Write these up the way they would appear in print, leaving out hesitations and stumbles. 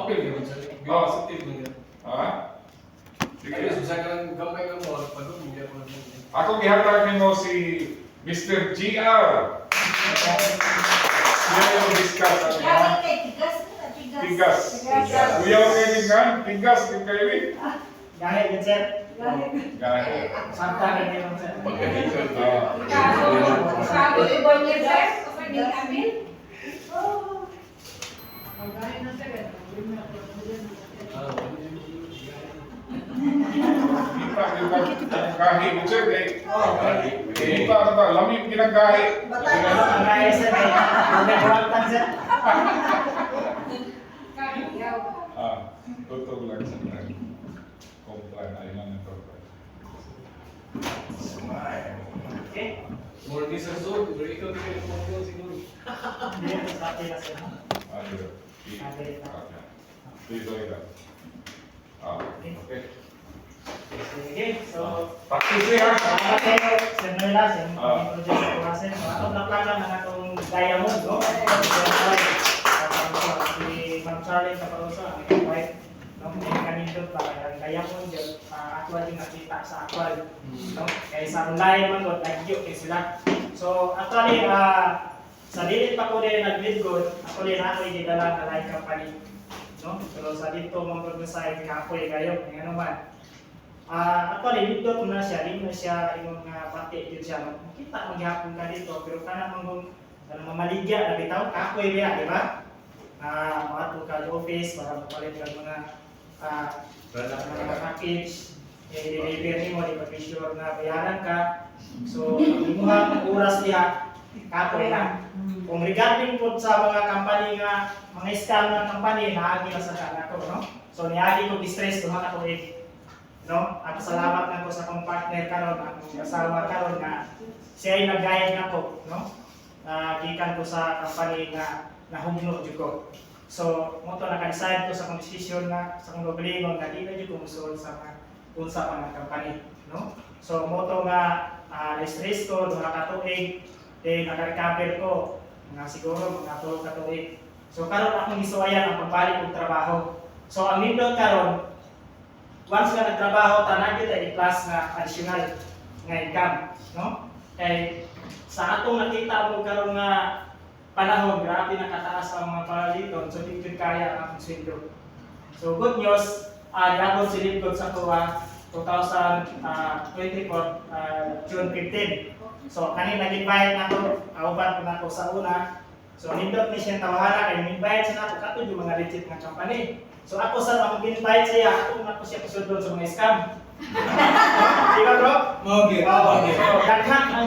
apil yun sa Oo. positive niya. Ha? Sige. Sige, susa ka lang gamay lang mo, pagod hindi ako lang. Ako gihatag nimo si Mr. GR. Siya yung discuss ano ha? Tigas. Kuya ko kayo nga, tigas yung kayo eh. Gahit yun, sir. Gaya. Santa na yun, sir. Pagkakita. Sabi ko ba niya, sir? Okay, di amin? Kahit mo sir eh. Hindi pa ano ba, lamig kinagahi. Ang gaya, sir. Magkakulantan, sir. Tutog lang sa mga comply na ilan ito. Okay? More di sa zone, pero ikaw di kayo kumagawa siguro. Hindi, sabi na, sir. Please like that. Okay. Sige, so, Practice niya. salamat kayo, Sir Noela, sa introduce sa kurasin. Atong naplanan ng atong diamond, no? Si Ma'am Charlene Caparoso, ang iyong wife, no? May kanindot para ang diamond yun, actually nakita sa actual, no? Kaya sa online man doon, nag-gyo kayo sila. So, actually, sa dilit pa ko din nag-lead good, ako din ako ididala na live company, no? So, sa dito mga sa kapoy kayo, ng ano man. Actually, dito ko na siya, di mo na siya yung pati dito siya. Makita maghapon ka dito, pero kana mong mamaligya na bitaw, kapoy niya, di ba? Maato ka sa office para mapalit ka mga package, i-deliver mo, di pa sure na bayaran ka. So, imuha ang oras niya, kapoy lang. Kung regarding po sa mga company nga, mga scam ng company, naagi na sa kanako, no? So, niagi ko distress, duha ka ko no? At salamat na ko sa akong partner karon, akong asawa karon nga siya ay nag-guide nako, no? Gikan ko sa company nga nahugno jud ko. So, mo to naka-decide ko sa akong decision na sa akong galingon nga di na jud ko musuod sa unsa pa nga company, no? So, mo to nga stress ko duha ka tuig, then naka-recover ko nga siguro mga 2 ka tuig. So, karon akong gisuwayan ang pagbalik og trabaho. So, ang nindot karon once nga nagtrabaho, tanan gyud ay plus nga additional nga income, no? Kay sa atong nakita mo karon nga panahon, grabe nakataas ang mga paraliton, so di gyud kaya ang sweldo. So good news, gabon silipod sa tuwa 2024 June 15. So kani nag-invite nako, auban ko nako sa una. So nindot ni siya tawhana kay invite siya nako kato yung mga legit nga company. So ako sa akong invite siya, ako na siya pasudlon sa mga scam. Di ba bro? Okay. So daghan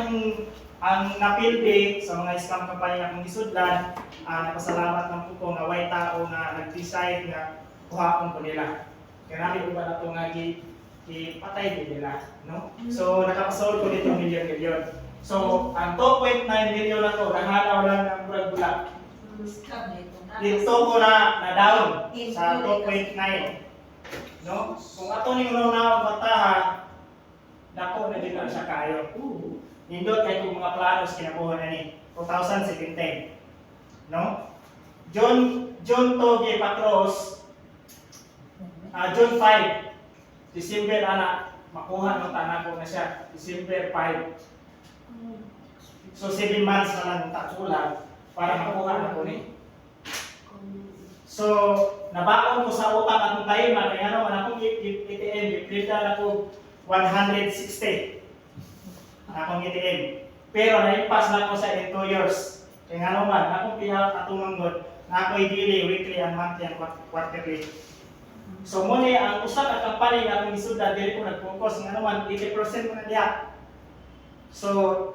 ang napildi sa mga scam company akong gisudlan, napasalamat ng po nga way tao nga nag-decide nga kuhaon ko nila. Kaya namin uban na ito nga patay din nila, no? So nakapasold ko dito milyon-milyon. So ang 2.9 million na to, nahalaw lang ng bulag-bulag. Dito ko na down sa 2.9. No? Kung ato ning una bataha, dako na din na siya kayo. Nindot kay kung mga planos kinabuhi na ni 2017. No? June to gi patros. June 5. December ana makuha ng tanako na siya. December 5. So 7 months na lang takulan para makuha na ko ni. So, nabaon ko sa utang atong tayo, kaya ano, akong ATM, giprita na ko 160 akong ATM. Pero naipas na ko sa 2 years. Kaya ano man, akong pihak atong manggod, na ako'y daily, weekly, and monthly, and quarterly. So, muna ang usak at company na akong isuda, dili ko nag-focus, nga naman, 80% mo na diya. So,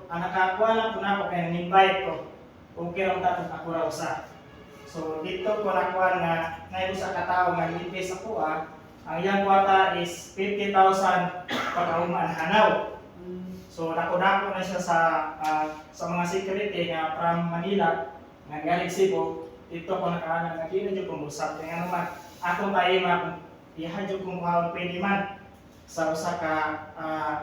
ang nakakuha lang po na ako, kaya nang-invite ko, okay lang tatong ako raw sa. So dito ko nakuha nga ngayon sa katao nga ipis ako ang iyang kwarta is 50,000 pagkauman hanaw. So dako-dako na siya sa mga security nga from Manila nga galing Cebu. Dito ko nakaana nga dili jud ko musab kaya naman akong tayo iha jud kong pwede man sa usa ka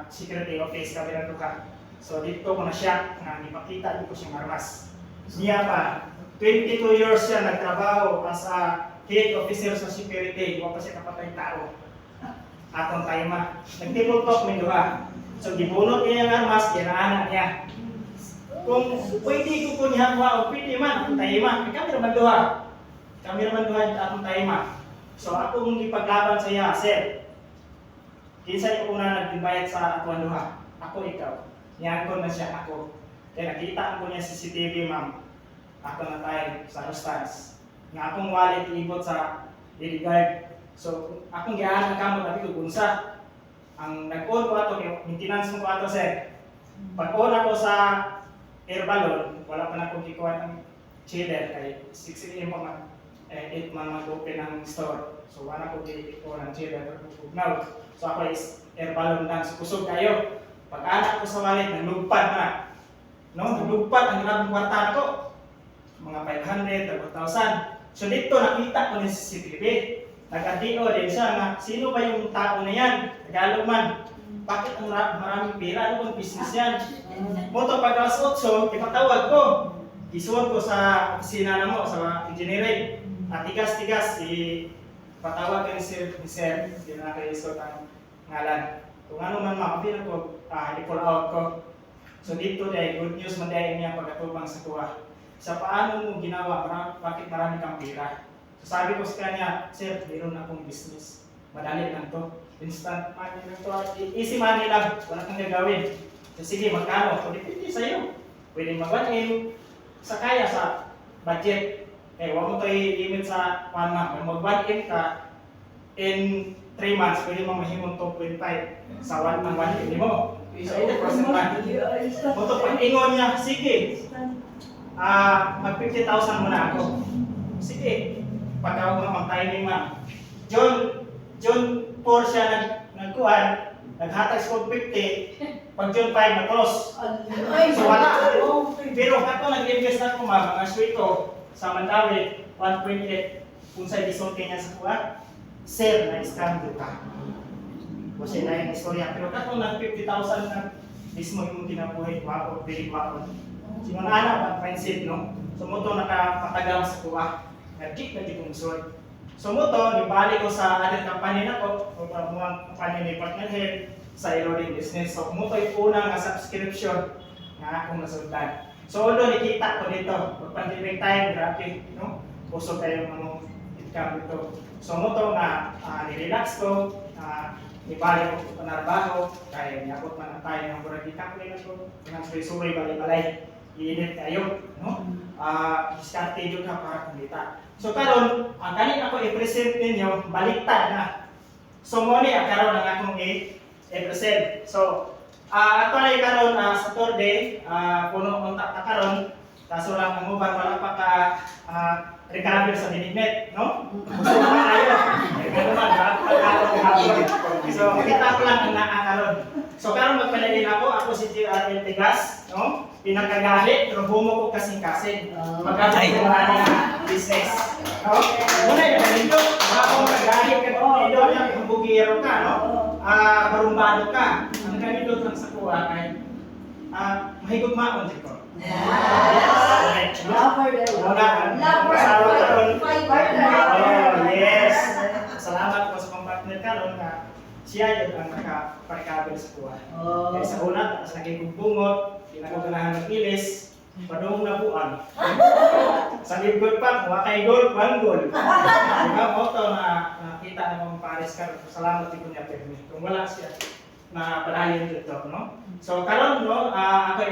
security office kabilang duha. So dito ko na siya nga ipakita dito siya marmas. Niya pa 22 years siya nagtrabaho as a head officer sa security, wa pa siya kapatay tao. Atong tayma. Nagtipultok may duha. So gibunot niya ang armas, ginaanak niya. Kung pwede ko po niya wa o pwede man atong tayma, kami naman duha. Kami naman duha atong tayma. So akong gipaglaban sa iya, sir. Kinsa yung una nagbayad sa atong duha? Ako ikaw. Niyan na siya ako. Kaya nakita ko niya CCTV, ma'am. Ako na tayo sa Rostans. Nga akong wallet ibot sa bodyguard. So, akong gianan ka mo, tabi ko gunsa. Ang nag-on ko ato, maintenance mo ko ato, sir. Pag-on ako sa air balloon, wala pa na akong kikuha ng chiller kay 6 AM pa man, 8 man mag-open ang store. So, wala ko kikuha ng chiller. Now, so ako is air balloon lang. So, kusog kayo. Pag-anak ko sa wallet, naglugpad na. No? Naglugpad ang grabing kwarta ko. Mga 500, 1,000. So, dito nakita ko ng CCTV. Nag-adio din siya na sino ba yung tao na yan? Tagalog man. Bakit ang maraming pera? Ano bang business yan? Moto pag alas 8, ipatawag ko. Isuon ko sa opisina na mo, sa engineering. At tigas-tigas, ipatawag ka ni Sir. Hindi na nakaisot ang ngalan. Kung ano man makapila ko, i-pull out ko. So dito dahil good news man dahil niya pagkatubang sa kuha. Sa paano mo ginawa, bakit marami kang pera? So sabi ko sa kanya, sir, meron akong business. Madali lang to. Instant money lang to. Easy money lang. Wala kang gagawin. So sige, magkano? So depende sa'yo. Pwede mag-1M. Sa kaya sa budget. Kaya huwag mo ito i-limit sa 1 month. Kung mag-1M ka, in 3 months, pwede mo mahimong 2.5 sa 1 month mo. So 80% man. Kung pag-ingon niya, sige. Mag 50,000 muna ako. Sige. Pagkawag mo mag-timing man. John 4 siya nagkuhan, naghatag score 50, pag John 5 na-close. So wala. Pero ako nag-invest na ko mga swito sa Mandawi, 1.8, kung sa'y disulti niya sa kuha, sir, na-scam ka. Kasi na yung istorya. Pero ako nag 50,000 na mismo yung kinabuhay, wapot, bilig wapot. Sinunana, 1.7, no? So mo to nakapatagal sa kuha. Nag-kick na di kong sword. So mo to, nibalik ko sa other company na ko, o mga company ni partner head sa Eroding Business. So mo to yung unang subscription na akong nasundan. So although nakita ko dito, pag-pandemic time, grabe, no? Puso kayo mga income dito. So mo to na nirelax ko, nibalik ko panarbaho, kaya niyakot man ang tayo ng buragi company na ko, ng suray-suray, balay-balay, iinit kayo, no? Diskarte yun ka para kumita. So karon, ang kanin ako i-present ninyo, baliktad na. So mo ni karon ang akong i-present. So actually karon Saturday, puno kontak ta karon. Kaso lang ang uban wala pa ka recover sa dinignet, no? Gusto pa tayo. Ganun man, so kita ko lang ang karon. So karon magpalagay ako si JRL Tigas, no? Pinakagali, pero bumo ko kasing-kasing. Magkakaroon ko na business. No? Muna yung ganito, ako magalit ka dito, yung bugiro ka, no? Barumbado ka. Ang ganito lang sa kuha ay mahigog maon dito. Yes. Salamat po sa mga partner ka na siya yung ang nakaparikabel sa kuha. Kaya sa una, tapos naging bungot, pinakaganahan ng ilis, padung na buwan. Sa libgot pa, kuha kay goal, 1 goal. Diba, moto na nakita ng mga pares ka, salamat din ko niya permi. Kung wala siya, na padayon dito, no? So, karon no, ako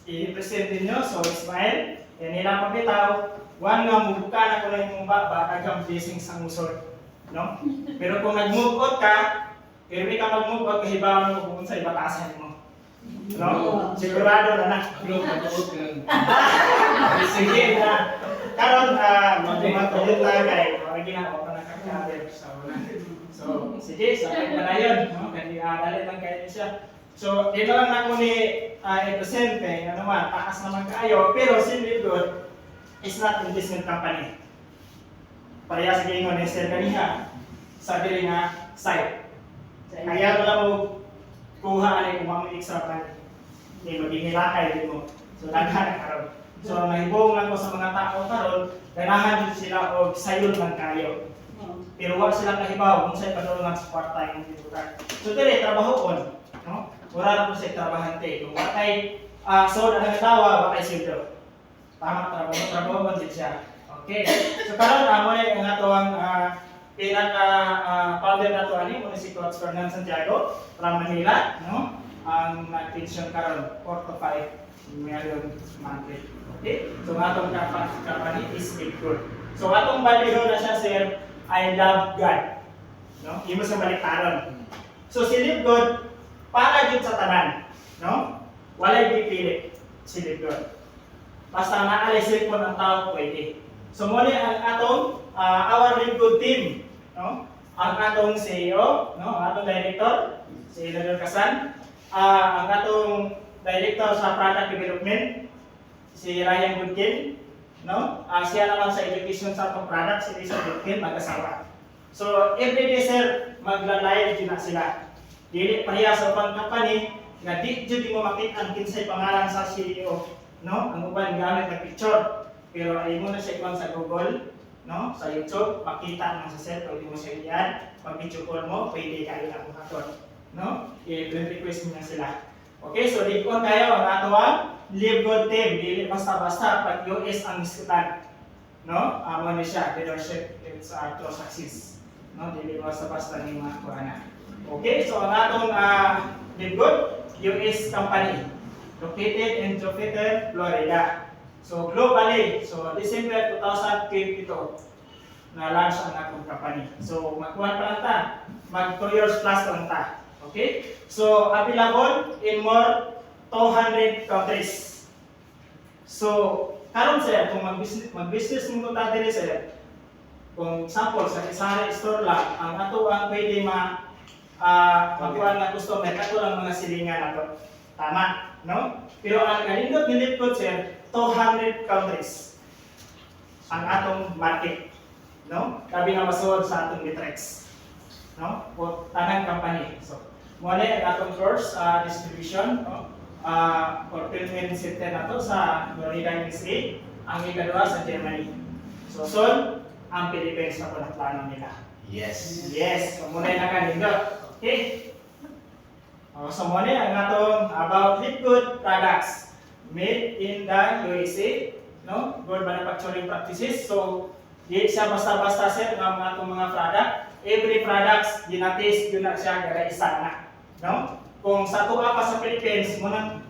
i-present din nyo, so Ismael, yan nila pagkitaw, one nga mubuka na ko na yung mumba, baka kang blessings ang musod. No? Pero kung nag-move out ka, pero hindi ka mag-move out, kahibawan mo kung sa ibatasan mo. No? Sigurado na na. Sige na. Karon, mag-tulit na kayo. Mga ginawa pa na kakaber sa una. So, sige, sakit na na yun. No? Kasi dali lang kayo siya. So, dito lang ako ni i-present eh. Ano man, takas naman kayo. Pero, simply good, is not investment company. Pareha sa gingon ni Sir kanina sa diri nga site. Kaya wala mo kuha ani kung mo extra pa ni maghihilakay din mo. So daghan na karon. So nahibong lang ko sa mga tao karon, ganahan din sila og sayon man kayo. Pero wala sila kahibaw kung sa'y padulungan sa part-time tutor. So dili trabahon, no? Wala po sa trabahante. Kung wakay so ang tawa, wakay sildo. Tama trabaho din siya. Okay. So karon amo ang atong pinaka founder nato ani mo si Coach Fernando Santiago from Manila, no? Ang nag-pension karon 4 to 5 million monthly. Okay? So atong company is Live Good. So atong baliho na siya sir, I love God. No? Imo sa baliktaron. So si Live Good para jud sa tanan, no? Walay gipili si Live Good. Basta naaalay cellphone ang tao pwede. So muli ang atong our Live Good team, no? Ang atong CEO, no? Ang atong director, si Leonel Casan, ang atong director sa product development, si Ryan Goodkin, no? Siya naman sa education sa atong product, si Lisa Goodkin, mag-asawa. So every day sir, magla-live din na sila. Dili pahiya sa upang company nga di jud mo makita ang kinsay pangalan sa CEO, no? Ang uban gamit na picture. Pero ay mo na siya ikon sa Google, no? Sa YouTube, makita man sa set, pwede mo siya iyan. Pag video call mo, pwede kayo na kuhaton, no? I-request mo na sila. Okay, so dikon kayo ang atong Live Good team. Dili basta-basta pag US ang iskutan, no? Amo ni siya, leadership, it's to success, no? Dili basta-basta ni mga kuhana. Okay, so ang atong Live Good US company located in Jupiter, Florida. So globally, so December 2022 na launch ang atong company. So magkuhan pa lang ta, mag 2 years plus lang ta. Okay? So available in more 200 countries. So karon sir, kung mag-business mo ta diri sir, kung sample sa isang store lang, ang ato ang pwede magkuhan nga customer, ato lang mga silingan nato. Tama, no? Pero ang kalindot ni Live Good sir, 200 countries ang atong market, no? Labi na masuod sa atong Litrex, no? O tanang company. So, mo ang atong first distribution, no? Fulfillment center nato sa Florida, USA, ang ikaduha sa Germany. So, soon ang Philippines na po na plano nila. Yes. Yes, so muna na kanindot. Okay? So muna ang atong about Live Good products made in the USA, no? Good manufacturing practices. So di siya basta-basta sir ng atong mga product. Every products ginatis yun na siya gara isa na, no? Kung sa tuwa pa sa Philippines muna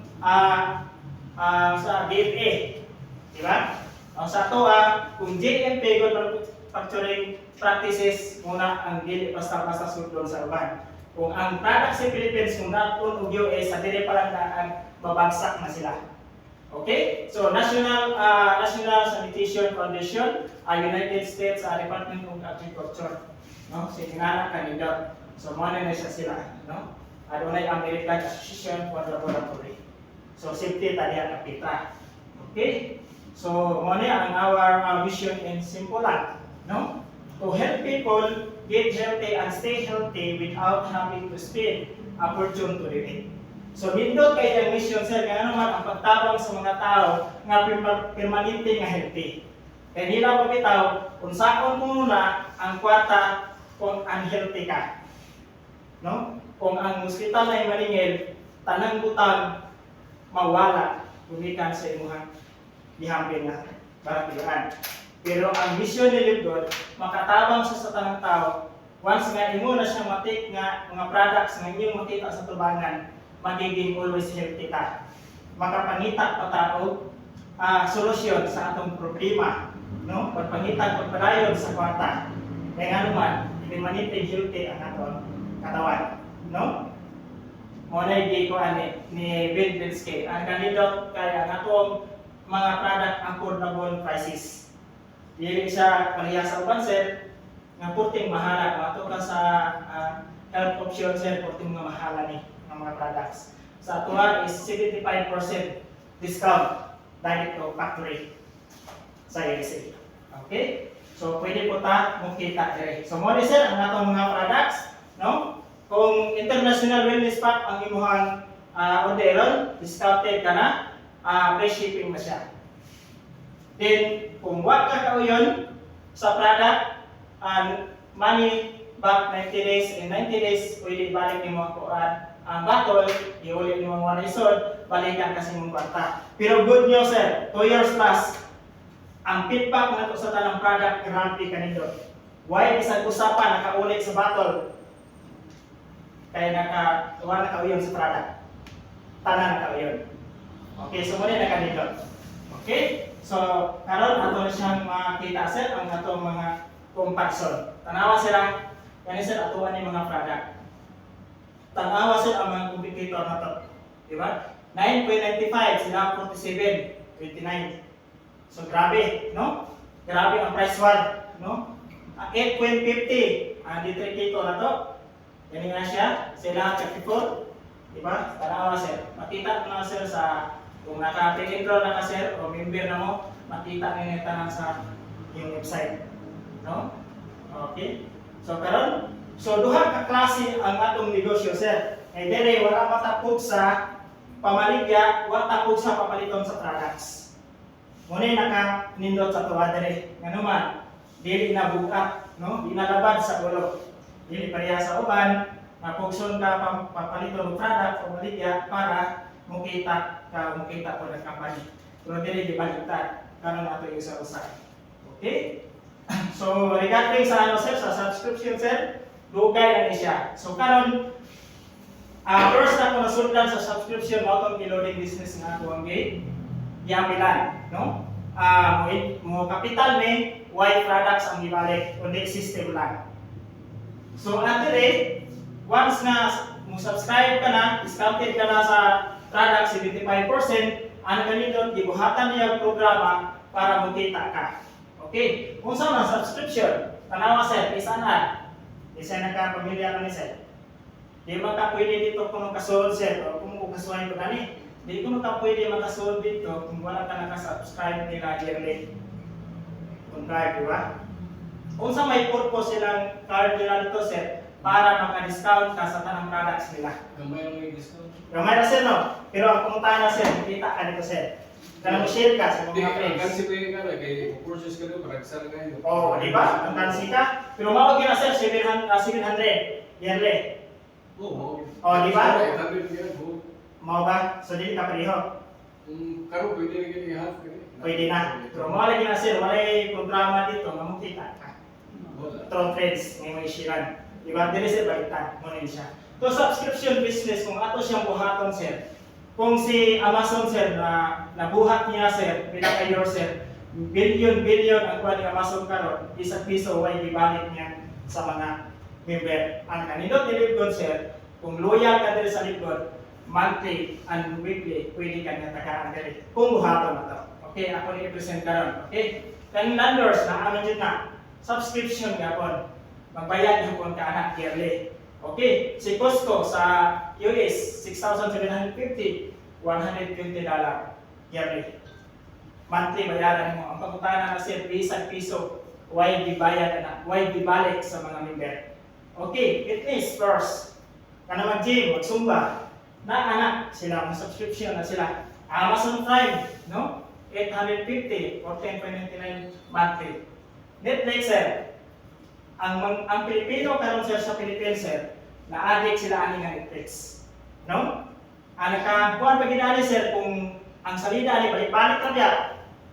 sa DFA, di ba? Ang sa tuwa kung GMP good manufacturing practices muna ang dili basta-basta sudlon sa uban. Kung ang product sa Philippines kung napon og US sa dire pa lang ang babagsak na sila. Okay? So National Sanitation Foundation, United States Department of Agriculture, no? Si tingala kanindot. So mo na siya sila, no? Adunay American Association for Laboratory. So safety talian kapita. Okay? So mo ang our mission in simple lang, no? To help people get healthy and stay healthy without having to spend a fortune to live it. So nindot kay ang mission sir kaya naman ang pagtabang sa mga tao nga permanente nga healthy. Kaya nila pabitaw kung saan mo muna ang kwarta kung unhealthy ka. No? Kung ang hospital ay maningil, tanang butang mawala gumikan sa imuhang gihambing nga baratian. Pero ang mission ni Live Good, makatabang sa tanang tao, once nga imo na siyang matik nga mga products nga inyong makita sa tubangan, magiging always healthy ka. Makapangita pa tao solusyon sa atong problema, no? Pagpangita, pagpadayon sa kwarta. Kaya nga naman, permanente healthy ang atong katawan, no? Muna ko ni Bill Bensky, ang kanindot kaya ang atong mga product affordable prices. Dili siya pareha sa uban sir nga puting mahala ato ka sa health option sir puting nga mahala ni ng mga products. Sa atuwa is 75% discount direct to factory sa USA. Okay? So pwede po ta mo kita dire. So mo ni sir ang atong mga products, no? Kung international wellness pack ang imuhang orderon, discounted ka na, free shipping na siya. Then, kung wa ka kauyon sa product, money back 90 days, in 90 days, pwede balik ni mo ang battle, iulit ni mo mga resort, balikan kasi mong kwarta. Pero good news sir, 2 years plus, ang feedback na sa tanang product, grabe kanindot. Why isang usapan nakaulit sa battle? Kaya wala nakauyon sa product. Tanan nakauyon. Okay, so muna nakanindot. Okay? So, karon ato siyang makita sir ang atong mga comparison. Tanawa sila, kani sir atuan ni mga product. Tanawa sir ang mga competitor na to. Di ba? 9.95 sila 47, 29. So grabe, no? Grabe ang price war, no? 8.50 ang detricito na to. Yan nga siya, sila 34. Di ba? Tanawa sir. Makita mo na sir sa kung naka-pre-enroll na ka sir o member na mo, makita ninyo tanan sa yung website. No? Okay? So karon, so duha ka klase ang atong negosyo sir. Ay dire wala matapog sa pamaligya, wala tapog sa papaliton sa products. Muna naka-nindot sa tuwa dire. Nganuman, dili na buka, no? Di nalabad sa ulo. Dili pareha sa uban, napugson ka papaliton ng product o maligya para mukita po ng company. Pero dili di baliktad. Karon nato yung usa-usa. Okay? So regarding sa ano sir, sa subscription sir, dugay na ni siya. So karon first na ko nasundan sa subscription mo tong loading business nga ako ang yamilan, no? Mo capital ni white products ang ibalik kundi system lang. So dire once na mo subscribe ka na, discounted ka na sa product 75%, ano ganito gibuhatan niya ang programa para mukita ka. Okay, kung saan ang subscription, tanawa sir, isa na. Isa na ka, pamilya ka ni sir. Di man ka pwede dito kung kasunod sir, o kung kasuhin ko gani. Di ko ka pwede makasunod dito kung wala ka nakasubscribe nila yearly. Kung card, di ba? Kung saan may purpose silang card nila dito sir, para maka-discount ka sa tanang products nila. Gamay lang may discount. Gamay na sir, no? Pero ang pumuntahan na sir, kita ka dito sir. Kaya mo share ka sa Hindi, mga ang friends. kansi ko yung kaya, kaya purchase ka doon, maragsan ka yun. Oh, di ba? Ang kansi ka. Pero mawag na sir, 700 yearly. Oo. Oh, di ba? 800 yan, oo. Mau ba? So dili ka pareho. Kung karo, pwede rin yung i-half ka rin. Pwede na. Pero mawag na sir, walay programa dito, mamukita ka. Wala. True friends, may may shiran. Di ba? Dili sir, baliktad. Muna siya. So subscription business, kung ato siyang buhaton sir, kung si Amazon sir na nabuhat niya sir, pinaka-year sir, billion ang kuha ni Amazon karon, isang piso ay ibalik niya sa mga member. Ang kanindot ni Libgon sir, kung loyal ka diri sa Libgon, monthly and weekly, pwede ka niya takaan diri. Kung buhaton na to. Okay, ako ni i-present karon. Okay? Kan landlords na ano dyan na, subscription gapon. Magbayad gapon ka anak yearly. Okay, si Costco sa US, $6,750, $120 yearly. Monthly bayaran mo. Ang pagkutana na sir, isang piso, why dibayad na, why dibalik sa mga member. Okay, fitness first. Kana mag-gym, mag-zumba. Na anak, sila ang subscription na sila. Amazon Prime, no? 850 or 10.99 monthly. Netflix sir. Ang Pilipino karon sir sa Philippines sir, na-addict sila ani nga Netflix. No? Nakakuan pa ginani sir kung ang salida ni balik-balik ra diya.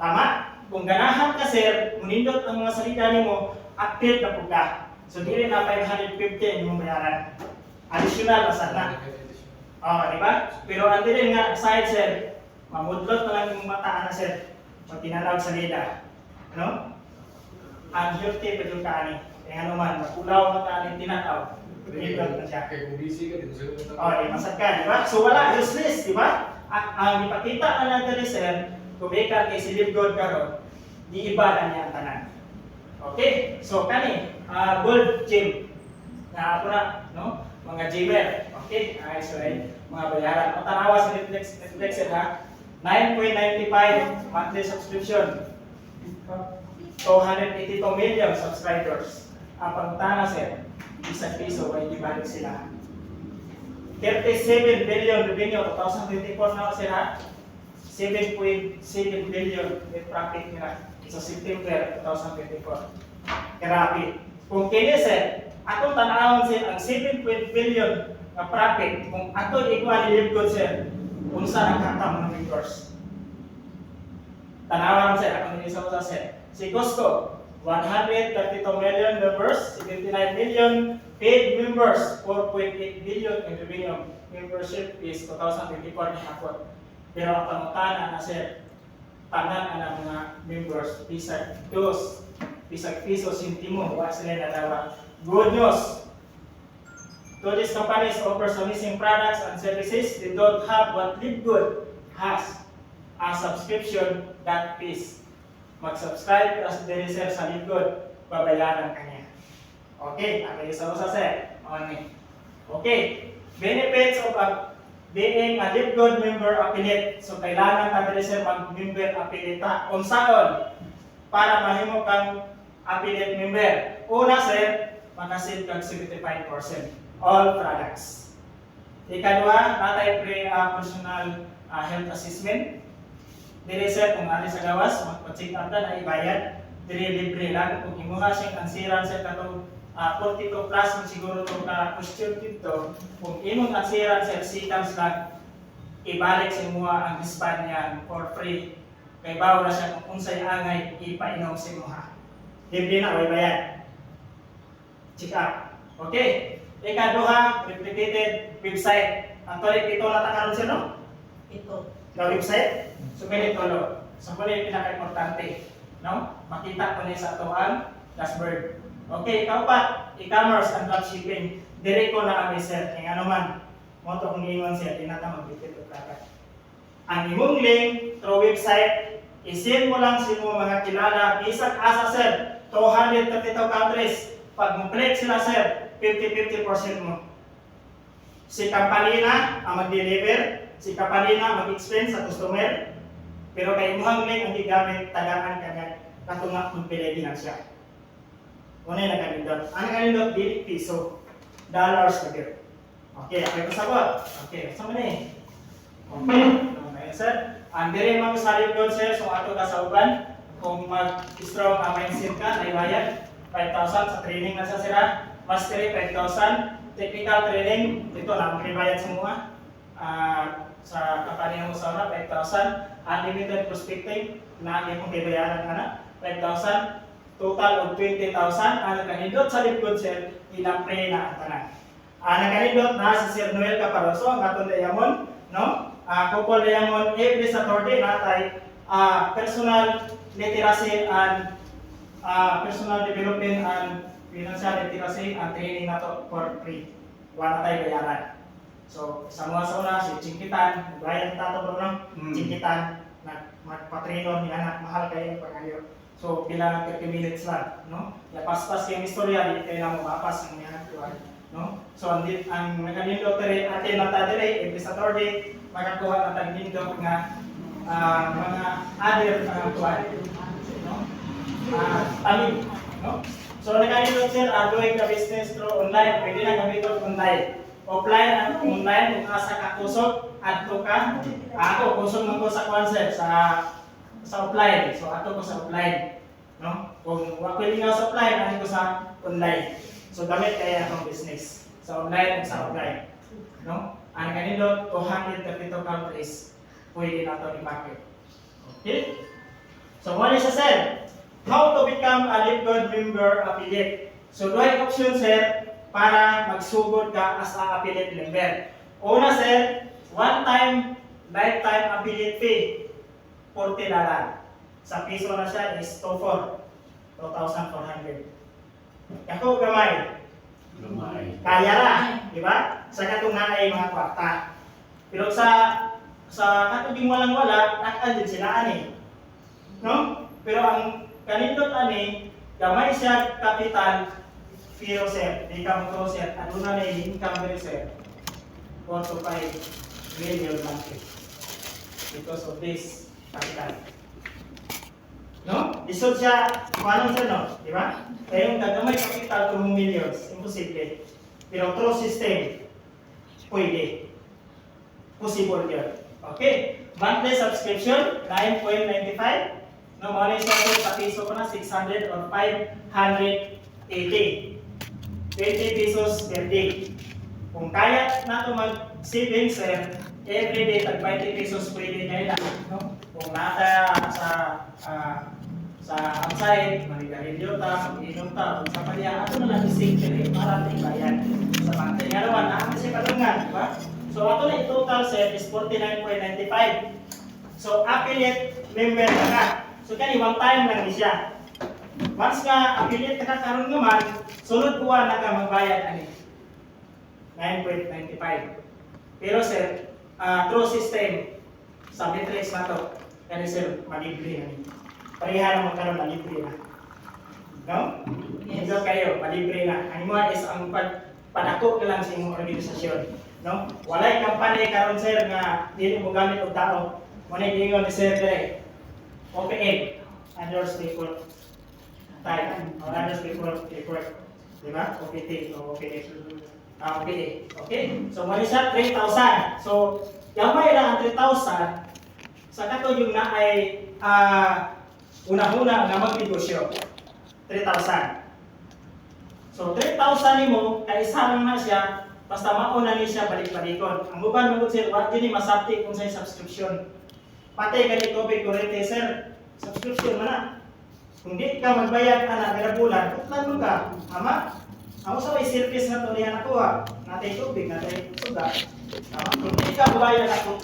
Tama? Kung ganahan ka sir, munindot ang mga salida nimo, active na pud ka. So dili na 550 ang imong bayaran. Additional na sana. Oh, di ba? Pero ang dili nga side sir, mamudlot na lang yung mata na sir. Pag tinanaw salida. No? Ang healthy pa yung kaani. Kaya naman, makulaw na kaani tinanaw. Lipat na siya. Kaya kung busy ka, di mo sila Oh, di masad ka, di ba? So wala, useless, di ba? Ang ipakita na natin ni sir, kung ikaw kay si Live God karon, di iba na niya ang tanan. Okay? So kani, gold gym. Na ako na, no? Mga gymmer. Okay? So mga bayaran. O tanawa sa Netflix sir ha? 9.95 monthly subscription. 282 million subscribers. Ang pangtana sir, isang piso ay ibalik sila. 37 billion revenue 2024 na sila. 7.7 billion net profit nila sa September 2024. Grabe. Kung kini sir, atong tanawon sir ang 7 billion na profit kung ato igual libgod sir, unsa nagkatam ng members. Tanawan sir, akong isa sir. Si Costco 132 million members, 79 million paid members, 4.8 billion in revenue. Membership is 2024 na hakot. Pero ang pangutana na sir, tanan ang mga members, bisag dos, bisag piso, sintimo, wa sila nadawa. Good news! To these companies offers amazing products and services, they don't have what Libgood has, a subscription that pays. Mag-subscribe as diri sir sa Libgood, babayaran kanya. Okay, ang isa-usa sir. Okay, benefits of being a Libgood member affiliate. So kailangan ka diri sir mag-member affiliate ta. Unsaon para mahimo kang affiliate member? Una sir, maka-save kang 75% all products. Ikadua, natay personal health assessment. Diri sir kung ali sa gawas, magpa-check up na ibayad. Diri libre lang kung imuha siyang ansiran sa katong 42 plus mo siguro to ka question dito. Kung imong ansiran sa seconds lang, ibalik sa imuha ang disband niya for free. Kay bawo na siya kung unsay angay ipainom sa imuha. Libre na way bayad. Check up. Okay. Ikaduha, replicated website. Ang tuloy ito natakaroon siya, no? Ito. Na website. So, ganito, no? So, kung yung pinaka-importante, no? Makita ko na sa atuan, dashboard. Okay, ikapat, e-commerce and dropshipping. Dire ko na kami, sir. Kaya ano man, moto kong ingon siya, tinata mag-repeat o product. Ang imong link through website, isin mo lang sa imong mga kilala, bisag asa, sir, 232 countries. Pag mo-click sila, sir, 50-50% mo. Si company na ang mag-deliver, si company na mag-explain sa customer, pero kay imuhang link ang gigamit, tagaan kanya, katunga mag-pili din siya. Una yung nakanindot. Ang nakanindot, dili piso, dollars na biro. Okay, okay pa sagot. Okay, saan mo na eh? Okay, okay, sir. Ang diri mga salib doon, sir, so ato ka sa uban, kung mag-strong ang mindset ka, naibayad, 5,000 sa training na sa sira, mastery 5,000, technical training, ito na, magribayad sa mga, sa kapanihan mo sa una, 5,000, unlimited prospecting, na yung bibayaran ka na, 5,000, total of 20,000, ang nakanindot sa Libgood, sir, ilang-pray na ang tanan. Ang nakanindot na si Sir Noel Caparoso, ang atong dayamon, no? Kupol dayamon, every Saturday natay personal literacy and personal development and financial literacy and training nato for free. Wala tayo bayaran. So, sa mga sa una, si Chinkitan, bayad tato bro no? Chinkitan, magpatrino ni anak, mahal kayo yung pangayo. So, bilang 30 minutes lang, no? Pas-pas kayong istorya, di kayo na mapapas ng mga tuwan, no? So, ang nakanindot rin, atin na tayo rin, every Saturday, makakuha na tagnindot nga mga other tuwan, no? Talim, no? So, nakanindot sir, doing the business through online, pwede na gamiton online. Offline at online, kung asa ka kusog, adto ka. Ako, kusog mo ko sa kwan sir, sa offline. So, ato ko sa offline. No? Kung pwede nga sa offline, ano ko sa online. So, gamit kaya itong business. Sa online at sa offline. No? Ang kanindot, 232 countries, pwede na ito i-market. Okay? So, what is sir? How to become a Libgood member affiliate. So, duhay option sir para magsugod ka as a affiliate member. Una sir, one-time lifetime affiliate fee, 40 na lang. Sa piso na siya is 2,400. Ako gamay. Kaya na, di ba? Sa katungan ay mga kwarta. Pero sa katubing walang-wala, nakaan din sila ani. No? Pero ang kanindot ani, gamay siya kapital, pero sir, di ka mo to sir, ano na may income very sir, 4 to 5 million monthly because of this capital. No? Isod siya, paano sir no? Di ba? Kaya yung gagamay capital to millions, imposible. Pero through system, pwede. Possible yun. Okay? monthly subscription 9.95. No, mo ni sa piso ko na 600 or 580. 20 pesos per day. Kung kaya na ito mag-saving, sir, every day tag 20 pesos pwede kayo lang. No? Kung naka sa outside, manigarilyo ta, mag-inom ta, kung sa palya, ato na lang isig para ito bayan. Sa monthly nga naman, nakakasi kalungan, di ba? So, ato na total, sir, is 49.95. So, affiliate member na ka. So, kani one time lang ni siya. Once nga affiliate ka karon naman, sunod buwan na ka magbayad ani 9.95. Pero sir, through system sa Bittrex na to, kani sir, malibre na. Pareha naman karon malibre na. No? Yes. So kayo, malibre na. Ang mo is ang padako na lang sa imong organisasyon. No? Walay kampanya karon sir nga dili mo gamit og tao. Mo ni gingon ni sir dire. OPA, Others People Type, or Others People Report, di ba? OPT o OPA. OPA. Okay? So, mali siya 3,000. So, gamay lang ang 3,000 sa kato yung na ay una-una na magnegosyo. 3,000. So, 3,000 ni mo, kaisa lang na siya, basta mauna ni siya balik-balikon. Ang uban magod sir, wag yun ni masabti kung sa'yo subscription. Pati ganit COVID kurente, sir, subscription mo na. Kung di ka magbayad anak kada bulan, tutlan mo ka. Ama, ako sa may service na to niya nakuha. Natay tubig, natay suga. Kung di ka magbayad na tutlan,